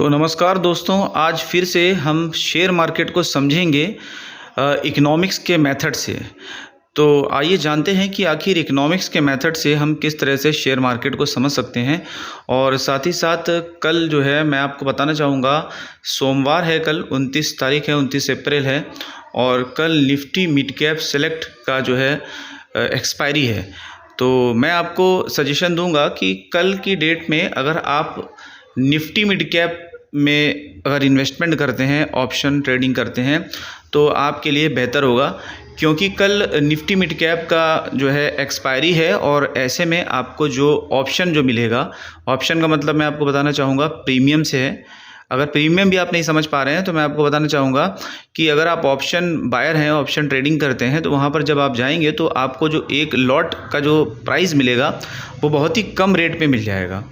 तो नमस्कार दोस्तों, आज फिर से हम शेयर मार्केट को समझेंगे इकोनॉमिक्स के मेथड से। तो आइए जानते हैं कि आखिर इकोनॉमिक्स के मेथड से हम किस तरह से शेयर मार्केट को समझ सकते हैं। और साथ ही साथ कल जो है मैं आपको बताना चाहूँगा, सोमवार है, कल 29 तारीख है, 29 अप्रैल है, और कल निफ्टी मिड कैप सेलेक्ट का जो है एक्सपायरी है। तो मैं आपको सजेशन दूंगा कि कल की डेट में अगर आप निफ्टी मिड कैप में अगर इन्वेस्टमेंट करते हैं, ऑप्शन ट्रेडिंग करते हैं, तो आपके लिए बेहतर होगा, क्योंकि कल निफ्टी मिड कैप का जो है एक्सपायरी है। और ऐसे में आपको जो ऑप्शन जो मिलेगा, ऑप्शन का मतलब मैं आपको बताना चाहूँगा प्रीमियम से है। अगर प्रीमियम भी आप नहीं समझ पा रहे हैं तो मैं आपको बताना चाहूँगा कि अगर आप ऑप्शन बायर हैं, ऑप्शन ट्रेडिंग करते हैं, तो वहाँ पर जब आप जाएंगे तो आपको जो एक लॉट का जो प्राइस मिलेगा वो बहुत ही कम रेट पे मिल जाएगा।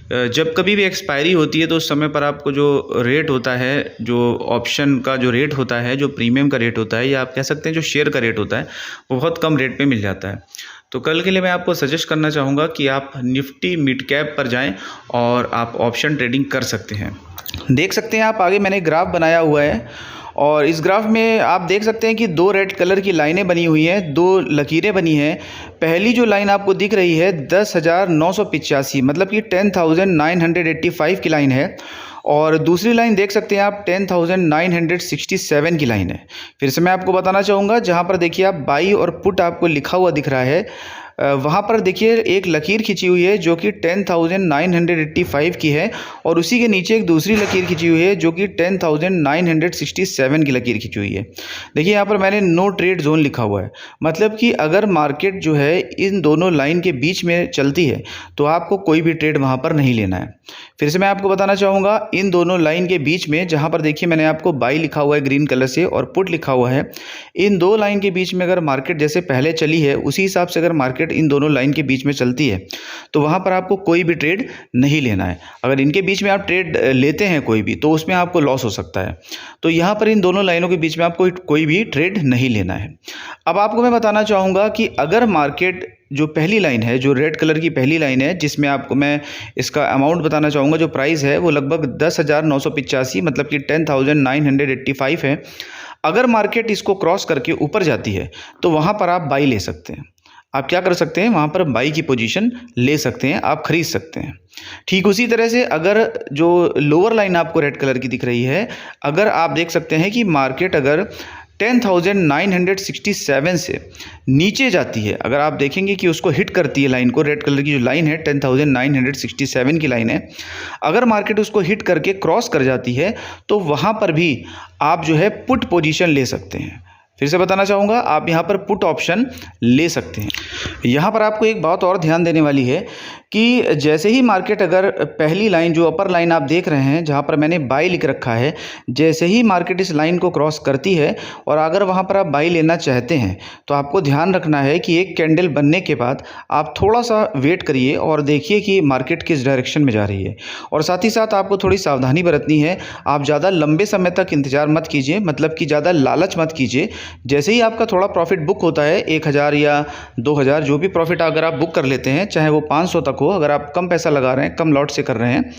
जब कभी भी एक्सपायरी होती है तो उस समय पर आपको जो रेट होता है, जो ऑप्शन का जो रेट होता है, जो प्रीमियम का रेट होता है, या आप कह सकते हैं जो शेयर का रेट होता है, वो बहुत कम रेट पे मिल जाता है। तो कल के लिए मैं आपको सजेस्ट करना चाहूँगा कि आप निफ्टी मिड कैप पर जाएं और आप ऑप्शन ट्रेडिंग कर सकते हैं। देख सकते हैं आप, आगे मैंने ग्राफ बनाया हुआ है, और इस ग्राफ में आप देख सकते हैं कि दो रेड कलर की लाइनें बनी हुई हैं, दो लकीरें बनी हैं। पहली जो लाइन आपको दिख रही है 10,985, मतलब कि 10,985 की लाइन है, और दूसरी लाइन देख सकते हैं आप 10,967 की लाइन है। फिर से मैं आपको बताना चाहूँगा, जहाँ पर देखिए आप बाई और पुट आपको लिखा हुआ दिख रहा है, वहाँ पर देखिए एक लकीर खिंची हुई है जो कि 10,985 की है, और उसी के नीचे एक दूसरी लकीर खिंची हुई है जो कि 10,967 की लकीर खिंची हुई है। देखिए यहाँ पर मैंने नो ट्रेड जोन लिखा हुआ है, मतलब कि अगर मार्केट जो है इन दोनों लाइन के बीच में चलती है तो आपको कोई भी ट्रेड वहाँ पर नहीं लेना है। फिर से मैं आपको बताना चाहूँगा, इन दोनों लाइन के बीच में, जहाँ पर देखिए मैंने आपको बाई लिखा हुआ है ग्रीन कलर से और पुट लिखा हुआ है, इन दो लाइन के बीच में अगर मार्केट जैसे पहले चली है उसी हिसाब से अगर मार्केट इन दोनों लाइन के बीच में चलती है तो वहां पर आपको कोई भी ट्रेड नहीं लेना है। अगर इनके बीच में आप ट्रेड लेते हैं कोई भी, तो उसमें आपको लॉस हो सकता है। तो यहां पर इन दोनों लाइनों के बीच में आपको कोई भी ट्रेड नहीं लेना है। अब आपको मैं बताना चाहूंगा कि अगर मार्केट जो पहली लाइन है, जो रेड कलर की पहली लाइन है, जिसमें आपको मैं इसका अमाउंट बताना चाहूँगा, जो प्राइस है वो लगभग 10,985, मतलब कि 10,985 है। अगर मार्केट इसको क्रॉस करके ऊपर जाती है तो वहाँ पर आप बाई ले सकते हैं। आप क्या कर सकते हैं, वहाँ पर बाई की पोजीशन ले सकते हैं, आप खरीद सकते हैं। ठीक उसी तरह से अगर जो लोअर लाइन आपको रेड कलर की दिख रही है, अगर आप देख सकते हैं कि मार्केट अगर 10,967 से नीचे जाती है, अगर आप देखेंगे कि उसको हिट करती है लाइन को, रेड कलर की जो लाइन है 10,967 की लाइन है, अगर मार्केट उसको हिट करके क्रॉस कर जाती है तो वहाँ पर भी आप जो है पुट पोजीशन ले सकते हैं। फिर से बताना चाहूँगा, आप यहाँ पर पुट ऑप्शन ले सकते हैं। यहाँ पर आपको एक बात और ध्यान देने वाली है कि जैसे ही मार्केट, अगर पहली लाइन जो अपर लाइन आप देख रहे हैं जहाँ पर मैंने बाई लिख रखा है, जैसे ही मार्केट इस लाइन को क्रॉस करती है और अगर वहाँ पर आप बाई लेना चाहते हैं तो आपको ध्यान रखना है कि एक कैंडल बनने के बाद आप थोड़ा सा वेट करिए और देखिए कि मार्केट किस डायरेक्शन में जा रही है। और साथ ही साथ आपको थोड़ी सावधानी बरतनी है, आप ज़्यादा लंबे समय तक इंतजार मत कीजिए, मतलब कि ज़्यादा लालच मत कीजिए। जैसे ही आपका थोड़ा प्रॉफिट बुक होता है, 1,000 या 2,000 जो भी प्रॉफिट अगर आप बुक कर लेते हैं, चाहे वो 500 तक हो, अगर आप कम पैसा लगा रहे हैं, कम लॉट से कर रहे हैं,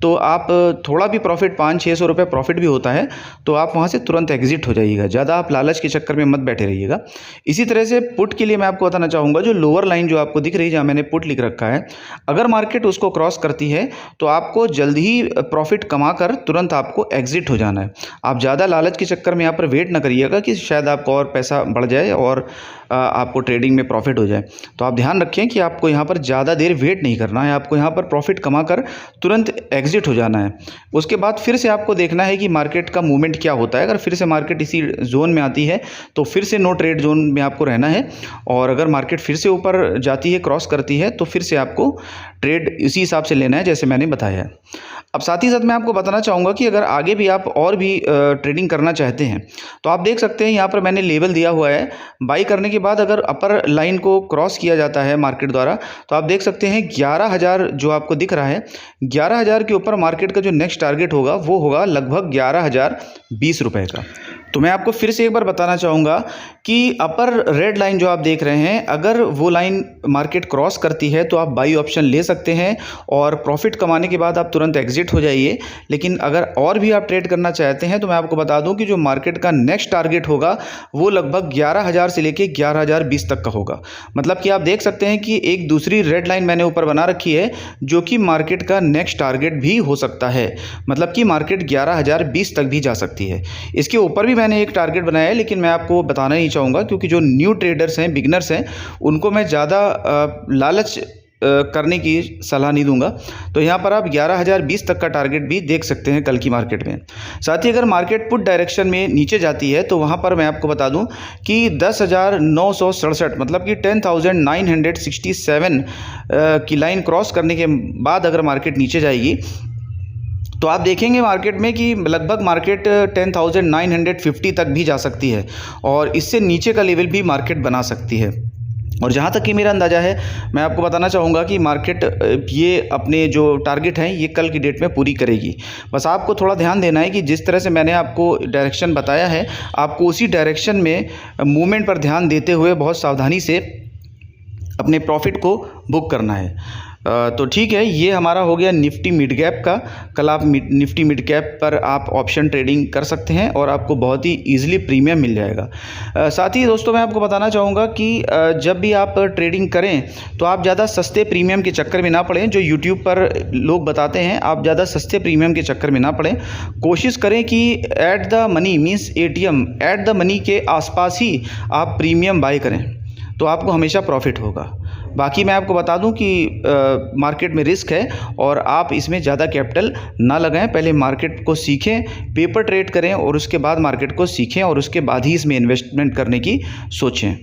तो आप थोड़ा भी प्रॉफिट 500-600 रुपये प्रॉफिट भी होता है तो आप वहाँ से तुरंत एग्जिट हो जाइएगा। ज़्यादा आप लालच के चक्कर में मत बैठे रहिएगा। इसी तरह से पुट के लिए मैं आपको बताना चाहूँगा, जो लोअर लाइन जो आपको दिख रही है जहाँ मैंने पुट लिख रखा है, अगर मार्केट उसको क्रॉस करती है तो आपको जल्द ही प्रॉफिट कमा कर तुरंत आपको एग्जिट हो जाना है। आप ज़्यादा लालच के चक्कर में यहाँ पर वेट ना करिएगा कि शायद आपको और पैसा बढ़ जाए और आपको ट्रेडिंग में प्रॉफिट हो जाए। तो आप ध्यान रखें कि आपको यहाँ पर ज़्यादा देर वेट नहीं करना है, आपको यहाँ पर प्रॉफिट कमा कर तुरंत एग्जिट हो जाना है। उसके बाद फिर से आपको देखना है कि मार्केट का मूवमेंट क्या होता है। अगर फिर से मार्केट इसी जोन में आती है तो फिर से नो ट्रेड जोन में आपको रहना है, और अगर मार्केट फिर से ऊपर जाती है, क्रॉस करती है, तो फिर से आपको ट्रेड इसी हिसाब से लेना है जैसे मैंने बताया है। अब साथ ही साथ मैं आपको बताना चाहूँगा कि अगर आगे भी आप और भी ट्रेडिंग करना चाहते हैं तो आप देख सकते हैं, यहाँ पर मैंने लेवल दिया हुआ है। बाई करने के बाद अगर अपर लाइन को क्रॉस किया जाता है मार्केट द्वारा तो आप देख सकते हैं 11,000 जो आपको दिख रहा है, 11,000 के ऊपर मार्केट का जो नेक्स्ट टारगेट होगा वो होगा लगभग 11,020 रुपये का। तो मैं आपको फिर से एक बार बताना चाहूँगा कि अपर रेड लाइन जो आप देख रहे हैं, अगर वो लाइन मार्केट क्रॉस करती है तो आप बाई ऑप्शन ले सकते हैं और प्रॉफिट कमाने के बाद आप तुरंत एग्जिट हो जाइए। लेकिन अगर और भी आप ट्रेड करना चाहते हैं तो मैं आपको बता दूं कि जो मार्केट का नेक्स्ट टारगेट होगा वो लगभग 11,000 से लेके 11,020 तक का होगा। मतलब कि आप देख सकते हैं कि एक दूसरी रेड लाइन मैंने ऊपर बना रखी है जो कि मार्केट का नेक्स्ट टारगेट भी हो सकता है। मतलब कि मार्केट 11,020 तक भी जा सकती है। इसके ऊपर भी मैंने एक टारगेट बनाया है, लेकिन मैं आपको बताना नहीं चाहूँगा क्योंकि जो न्यू ट्रेडर्स हैं, बिगनर्स हैं, उनको मैं ज़्यादा लालच करने की सलाह नहीं दूंगा। तो यहाँ पर आप 11,020 तक का टारगेट भी देख सकते हैं कल की मार्केट में। साथ ही अगर मार्केट पुट डायरेक्शन में नीचे जाती है तो वहाँ पर मैं आपको बता दूं कि 10,967 मतलब कि 10,967 की लाइन क्रॉस करने के बाद अगर मार्केट नीचे जाएगी तो आप देखेंगे मार्केट में कि लगभग मार्केट 10,950 तक भी जा सकती है और इससे नीचे का लेवल भी मार्केट बना सकती है। और जहाँ तक कि मेरा अंदाज़ा है, मैं आपको बताना चाहूँगा कि मार्केट ये अपने जो टारगेट हैं ये कल की डेट में पूरी करेगी। बस आपको थोड़ा ध्यान देना है कि जिस तरह से मैंने आपको डायरेक्शन बताया है, आपको उसी डायरेक्शन में मूवमेंट पर ध्यान देते हुए बहुत सावधानी से अपने प्रॉफिट को बुक करना है। तो ठीक है, ये हमारा हो गया निफ्टी मिड कैप का। कल आप निफ्टी मिड कैप पर आप ऑप्शन ट्रेडिंग कर सकते हैं और आपको बहुत ही ईजिली प्रीमियम मिल जाएगा। साथ ही दोस्तों मैं आपको बताना चाहूँगा कि जब भी आप ट्रेडिंग करें तो आप ज़्यादा सस्ते प्रीमियम के चक्कर में ना पड़ें। जो यूट्यूब पर लोग बताते हैं, आप ज़्यादा सस्ते प्रीमियम के चक्कर में ना पड़ें। कोशिश करें कि at the money means ATM at the money के आसपास ही आप प्रीमियम बाय करें, तो आपको हमेशा प्रॉफिट होगा। बाकी मैं आपको बता दूं कि मार्केट में रिस्क है और आप इसमें ज़्यादा कैपिटल ना लगाएं। पहले मार्केट को सीखें, पेपर ट्रेड करें और उसके बाद मार्केट को सीखें और उसके बाद ही इसमें इन्वेस्टमेंट करने की सोचें।